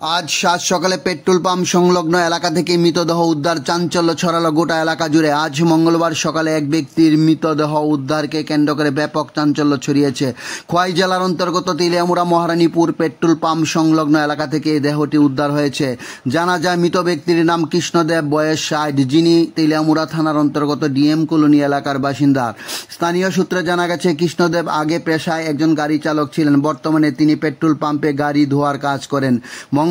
আজ সাত সকালে পেট্রোল পাম্প সংলগ্ন এলাকা থেকে মৃতদেহ উদ্ধার, চাঞ্চল্য ছড়ালো গোটা এলাকা জুড়ে। আজ মঙ্গলবার সকালে এক ব্যক্তির মৃতদেহ উদ্ধারকে কেন্দ্র করে ব্যাপক চাঞ্চল্য ছড়িয়েছে। খোয়াই জেলার অন্তর্গত তেলিয়ামুড়া মহারানীপুর পেট্রোল পাম্প সংলগ্ন এলাকা থেকে এই দেহটি উদ্ধার হয়েছে। জানা যায় মৃত ব্যক্তির নাম কৃষ্ণদেব, বয়স 60, যিনি তেলিয়ামুড়া থানার অন্তর্গত ডিএম কলোনি এলাকার বাসিন্দা। স্থানীয় সূত্রে জানা গেছে কৃষ্ণদেব আগে পেশায় একজন গাড়ি চালক ছিলেন, বর্তমানে তিনি পেট্রোল পাম্পে গাড়ি ধোয়ার কাজ করেন।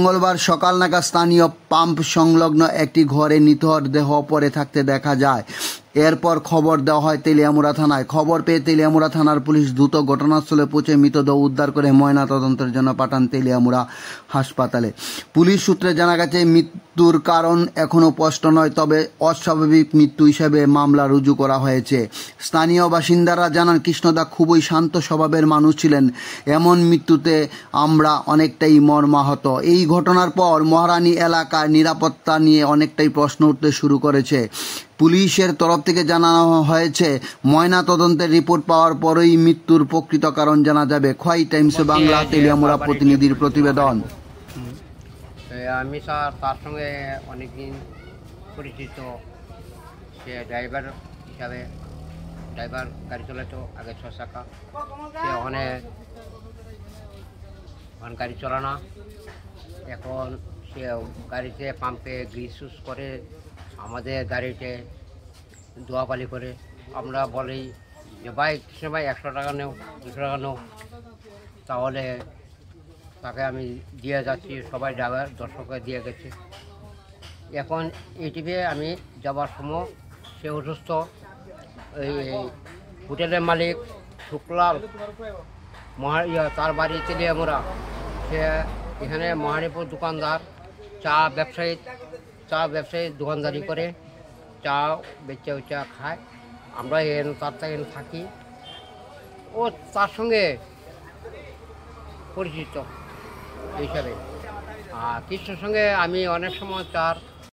মঙ্গলবার সকাল নাগাদ স্থানীয় পাম্প সংলগ্ন একটি ঘরে নিথর দেহ পড়ে থাকতে দেখা যায়। এরপর খবর দেওয়া হয় তেলিয়ামুড়া থানায়। খবর পেয়ে তেলিয়ামুড়া থানার পুলিশ দ্রুত ঘটনাস্থলে পৌঁছে মৃতদেহ উদ্ধার করে ময়নাতদন্তের জন্য পাঠান তেলিয়ামুড়া হাসপাতালে। পুলিশ সূত্রে জানা গেছে মৃত্যুর কারণ এখনও স্পষ্ট নয়, তবে অস্বাভাবিক মৃত্যু হিসেবে মামলা রুজু করা হয়েছে। স্থানীয় বাসিন্দারা জানান কৃষ্ণদা খুবই শান্ত স্বভাবের মানুষ ছিলেন। এমন মৃত্যুতে আমরা অনেকটাই মর্মাহত। এই ঘটনার পর মহারানী এলাকার নিরাপত্তা নিয়ে অনেকটাই প্রশ্ন উঠতে শুরু করেছে। পুলিশের তরফ থেকে জানানো হয়েছে ময়না তদন্তের রিপোর্ট পাওয়ার পরেই মৃত্যুর প্রকৃত কারণ জানা যাবে। খোয়াই টাইমস বাংলা তেলিয়ামুড়া প্রতিনিধির প্রতিবেদন। আমি স্যার তার সঙ্গে অনেকদিন পরিচিত। সে ড্রাইভার হিসাবে গাড়ি চালাতো আগে 6 চাকা। সে ওখানে গাড়ি চালানো, এখন সে গাড়িতে পাম্পে গ্রিস ইউজ করে, আমাদের গাড়িতে দোয়াপালি করে। আমরা বলি যে ভাই কৃষ্ণ ভাই 100 টাকা নেও, 200 টাকা নেও, তাহলে তাকে আমি দিয়ে যাচ্ছি। সবাই ড্রাইভার দর্শককে দিয়ে গেছে। এখন এটিভি আমি যাবার সময় সে অসুস্থ। এই হোটেলের মালিক শুক্লাল তার বাড়ি তেলিয়ামুড়া। সে এখানে মহারানীপুর দোকানদার, চা ব্যবসায়ী দোকানদারি করে, চা বেচা খায়। আমরা তার থেকে থাকি। ও তার সঙ্গে পরিচিত হিসাবে। আর কৃষ্ণর সঙ্গে আমি অনেক সময় তার